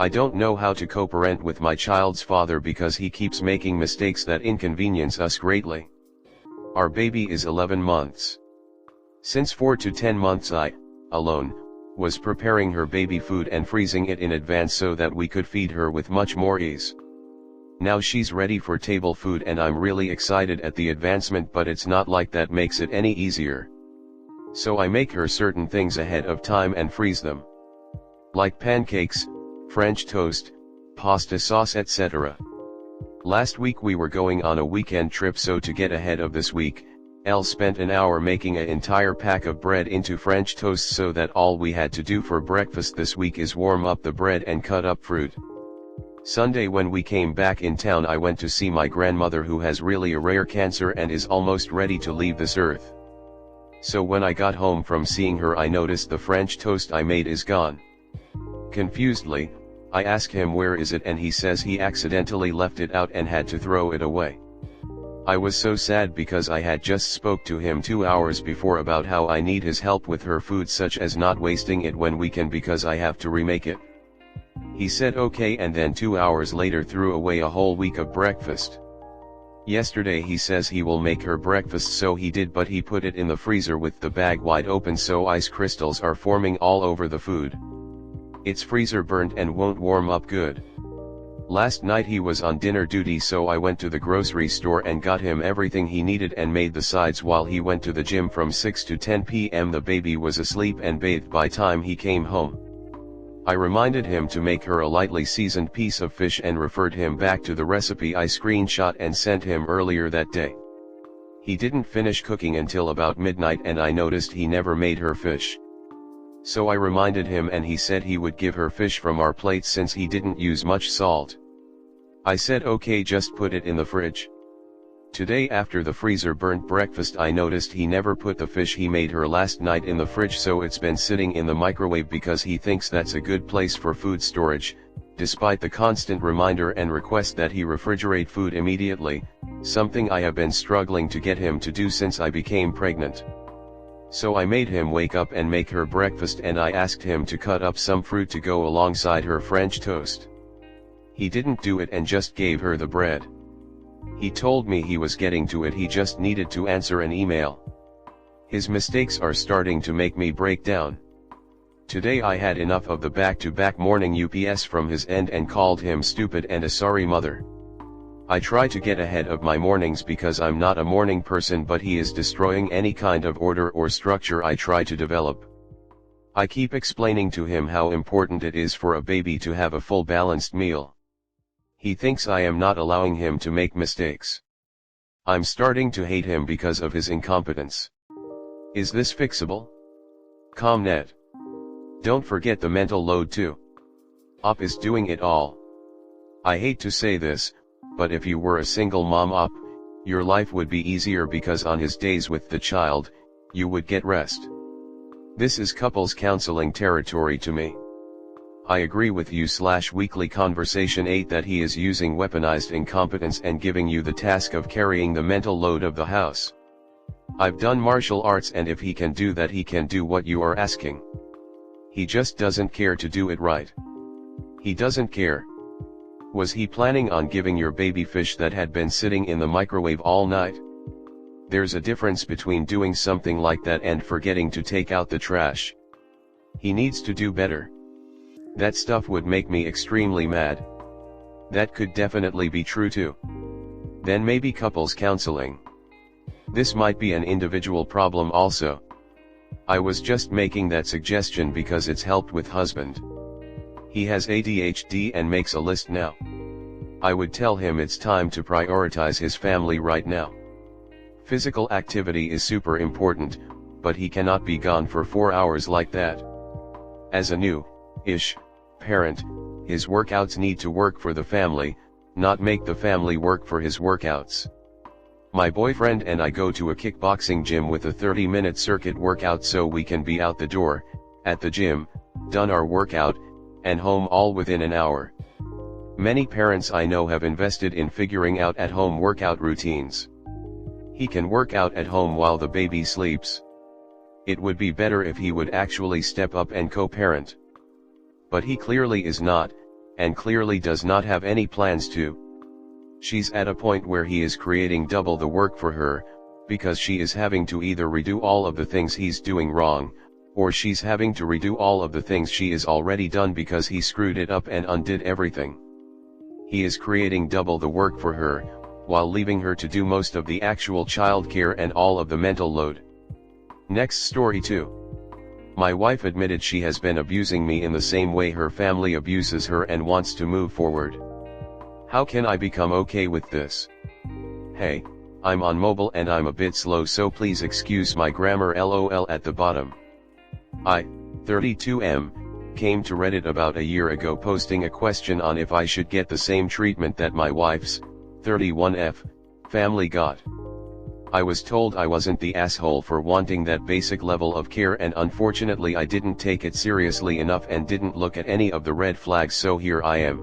I don't know how to co-parent with my child's father because he keeps making mistakes that inconvenience us greatly. Our baby is 11 months. Since 4 to 10 months I, alone, was preparing her baby food and freezing it in advance so that we could feed her with much more ease. Now she's ready for table food and I'm really excited at the advancement, but it's not like that makes it any easier. So I make her certain things ahead of time and freeze them. Like pancakes, French toast, pasta sauce, etc. Last week we were going on a weekend trip, so to get ahead of this week, Elle spent an hour making an entire pack of bread into French toast so that all we had to do for breakfast this week is warm up the bread and cut up fruit. Sunday when we came back in town I went to see my grandmother who has really a rare cancer and is almost ready to leave this earth. So when I got home from seeing her I noticed the French toast I made is gone. Confusedly, I ask him where is it and he says he accidentally left it out and had to throw it away. I was so sad because I had just spoke to him 2 hours before about how I need his help with her food, such as not wasting it when we can because I have to remake it. He said okay and then 2 hours later threw away a whole week of breakfast. Yesterday he says he will make her breakfast, so he did, but he put it in the freezer with the bag wide open so ice crystals are forming all over the food. It's freezer burnt and won't warm up good. Last night he was on dinner duty, so I went to the grocery store and got him everything he needed and made the sides while he went to the gym from 6 to 10 p.m. The baby was asleep and bathed by time he came home. I reminded him to make her a lightly seasoned piece of fish and referred him back to the recipe I screenshot and sent him earlier that day. He didn't finish cooking until about midnight and I noticed he never made her fish. So I reminded him and he said he would give her fish from our plate since he didn't use much salt. I said okay, just put it in the fridge. Today after the freezer burnt breakfast I noticed he never put the fish he made her last night in the fridge, so it's been sitting in the microwave because he thinks that's a good place for food storage, despite the constant reminder and request that he refrigerate food immediately, something I have been struggling to get him to do since I became pregnant. So I made him wake up and make her breakfast and I asked him to cut up some fruit to go alongside her French toast. He didn't do it and just gave her the bread. He told me he was getting to it, he just needed to answer an email. His mistakes are starting to make me break down. Today I had enough of the back-to-back morning UPS from his end and called him stupid and a sorry mother. I try to get ahead of my mornings because I'm not a morning person, but he is destroying any kind of order or structure I try to develop. I keep explaining to him how important it is for a baby to have a full balanced meal. He thinks I am not allowing him to make mistakes. I'm starting to hate him because of his incompetence. Is this fixable? ComNet. Don't forget the mental load too. Op is doing it all. I hate to say this, but if you were a single mom op, your life would be easier because on his days with the child, you would get rest. This is couples counseling territory to me. I agree with you / weekly conversation 8 that he is using weaponized incompetence and giving you the task of carrying the mental load of the house. I've done martial arts and if he can do that he can do what you are asking. He just doesn't care to do it right. He doesn't care. Was he planning on giving your baby fish that had been sitting in the microwave all night? There's a difference between doing something like that and forgetting to take out the trash. He needs to do better. That stuff would make me extremely mad. That could definitely be true too. Then maybe couples counseling. This might be an individual problem also. I was just making that suggestion because it's helped with husband. He has ADHD and makes a list now. I would tell him it's time to prioritize his family right now. Physical activity is super important, but he cannot be gone for 4 hours like that. As a new-ish parent, his workouts need to work for the family, not make the family work for his workouts. My boyfriend and I go to a kickboxing gym with a 30-minute circuit workout so we can be out the door, at the gym, done our workout, and home all within an hour. Many parents I know have invested in figuring out at-home workout routines. He can work out at home while the baby sleeps. It would be better if he would actually step up and co-parent. But he clearly is not, and clearly does not have any plans to. She's at a point where he is creating double the work for her, because she is having to either redo all of the things he's doing wrong, or she's having to redo all of the things she is already done because he screwed it up and undid everything. He is creating double the work for her, while leaving her to do most of the actual childcare and all of the mental load. Next story 2. My wife admitted she has been abusing me in the same way her family abuses her and wants to move forward. How can I become okay with this? Hey, I'm on mobile and I'm a bit slow, so please excuse my grammar, lol at the bottom. I, 32M, came to Reddit about a year ago posting a question on if I should get the same treatment that my wife's, 31F, family got. I was told I wasn't the asshole for wanting that basic level of care, and unfortunately I didn't take it seriously enough and didn't look at any of the red flags, so here I am.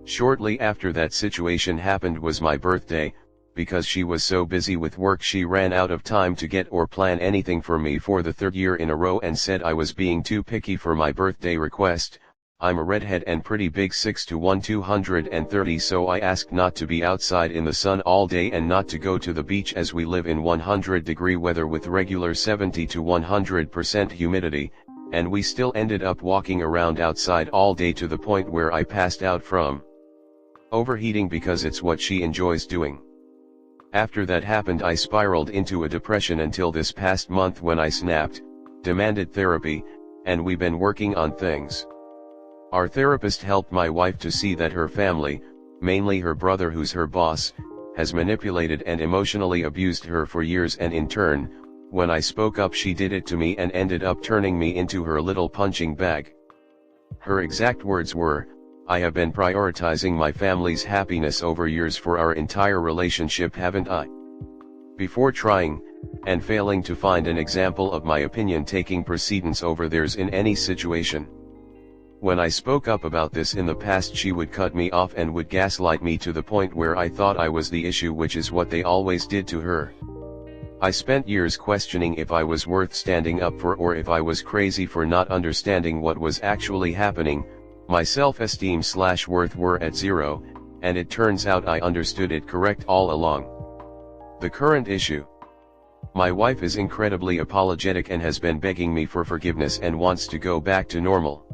Shortly after that situation happened was my birthday. Because she was so busy with work she ran out of time to get or plan anything for me for the 3rd year in a row and said I was being too picky for my birthday request. I'm a redhead and pretty big, 6'1", 230, so I asked not to be outside in the sun all day and not to go to the beach as we live in 100-degree weather with regular 70 to 100% humidity, and we still ended up walking around outside all day to the point where I passed out from overheating because it's what she enjoys doing. After that happened I spiraled into a depression until this past month when I snapped, demanded therapy, and we've been working on things. Our therapist helped my wife to see that her family, mainly her brother who's her boss, has manipulated and emotionally abused her for years, and in turn, when I spoke up she did it to me and ended up turning me into her little punching bag. Her exact words were, "I have been prioritizing my family's happiness over years for our entire relationship, haven't I?" Before trying, and failing to find an example of my opinion taking precedence over theirs in any situation. When I spoke up about this in the past she would cut me off and would gaslight me to the point where I thought I was the issue, which is what they always did to her. I spent years questioning if I was worth standing up for or if I was crazy for not understanding what was actually happening. My self-esteem/worth were at 0, and it turns out I understood it correct all along. The current issue. My wife is incredibly apologetic and has been begging me for forgiveness and wants to go back to normal.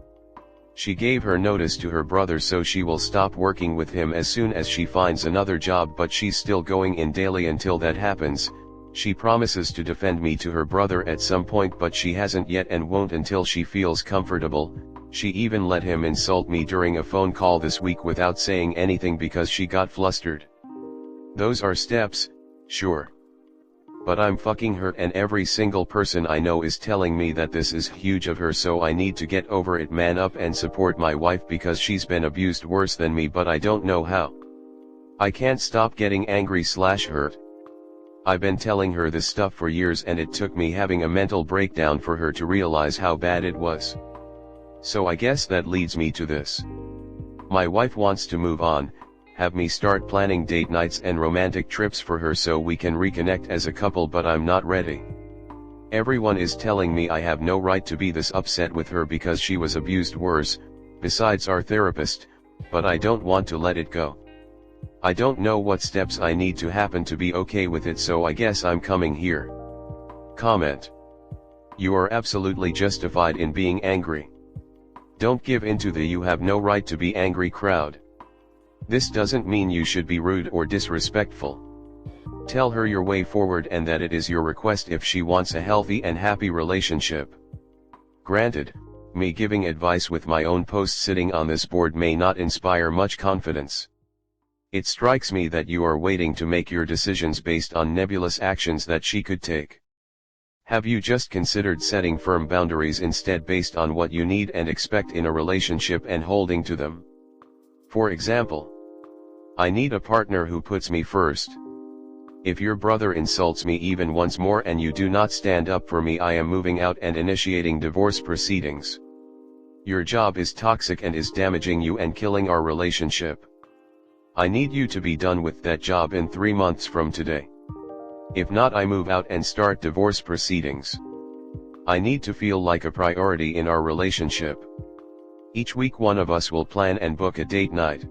She gave her notice to her brother so she will stop working with him as soon as she finds another job, but she's still going in daily until that happens. She promises to defend me to her brother at some point, but she hasn't yet and won't until she feels comfortable. She even let him insult me during a phone call this week without saying anything because she got flustered. Those are steps, sure. But I'm fucking hurt and every single person I know is telling me that this is huge of her, so I need to get over it, man up, and support my wife because she's been abused worse than me, but I don't know how. I can't stop getting angry/hurt. I've been telling her this stuff for years and it took me having a mental breakdown for her to realize how bad it was. So I guess that leads me to this. My wife wants to move on, have me start planning date nights and romantic trips for her so we can reconnect as a couple, but I'm not ready. Everyone is telling me I have no right to be this upset with her because she was abused worse, besides our therapist, but I don't want to let it go. I don't know what steps I need to happen to be okay with it, so I guess I'm coming here. Comment. You are absolutely justified in being angry. Don't give in to the "you have no right to be angry" crowd. This doesn't mean you should be rude or disrespectful. Tell her your way forward and that it is your request if she wants a healthy and happy relationship. Granted, me giving advice with my own post sitting on this board may not inspire much confidence. It strikes me that you are waiting to make your decisions based on nebulous actions that she could take. Have you just considered setting firm boundaries instead based on what you need and expect in a relationship and holding to them? For example, I need a partner who puts me first. If your brother insults me even once more and you do not stand up for me, I am moving out and initiating divorce proceedings. Your job is toxic and is damaging you and killing our relationship. I need you to be done with that job in 3 months from today. If not, I move out and start divorce proceedings. I need to feel like a priority in our relationship. Each week one of us will plan and book a date night.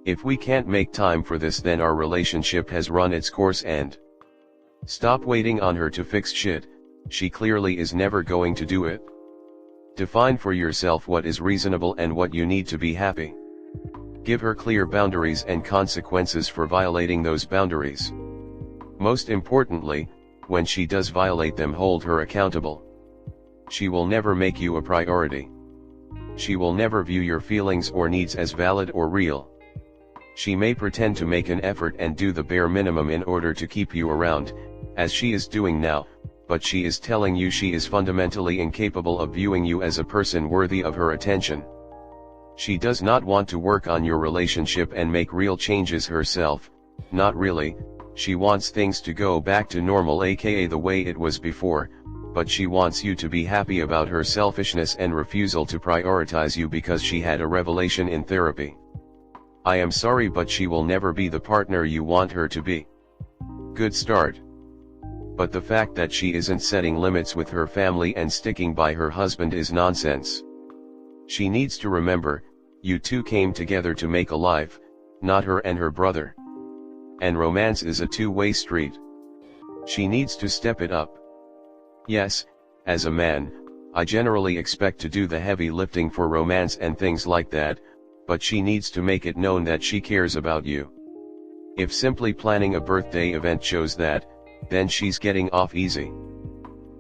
If we can't make time for this, then our relationship has run its course and stop waiting on her to fix shit. She clearly is never going to do it. Define for yourself what is reasonable and what you need to be happy. Give her clear boundaries and consequences for violating those boundaries. Most importantly, when she does violate them, hold her accountable. She will never make you a priority. She will never view your feelings or needs as valid or real. She may pretend to make an effort and do the bare minimum in order to keep you around, as she is doing now, but she is telling you she is fundamentally incapable of viewing you as a person worthy of her attention. She does not want to work on your relationship and make real changes herself, not really. She wants things to go back to normal, aka the way it was before, but she wants you to be happy about her selfishness and refusal to prioritize you because she had a revelation in therapy. I am sorry, but she will never be the partner you want her to be. Good start. But the fact that she isn't setting limits with her family and sticking by her husband is nonsense. She needs to remember, you two came together to make a life, not her and her brother. And romance is a two-way street. She needs to step it up. Yes, as a man, I generally expect to do the heavy lifting for romance and things like that, but she needs to make it known that she cares about you. If simply planning a birthday event shows that, then she's getting off easy.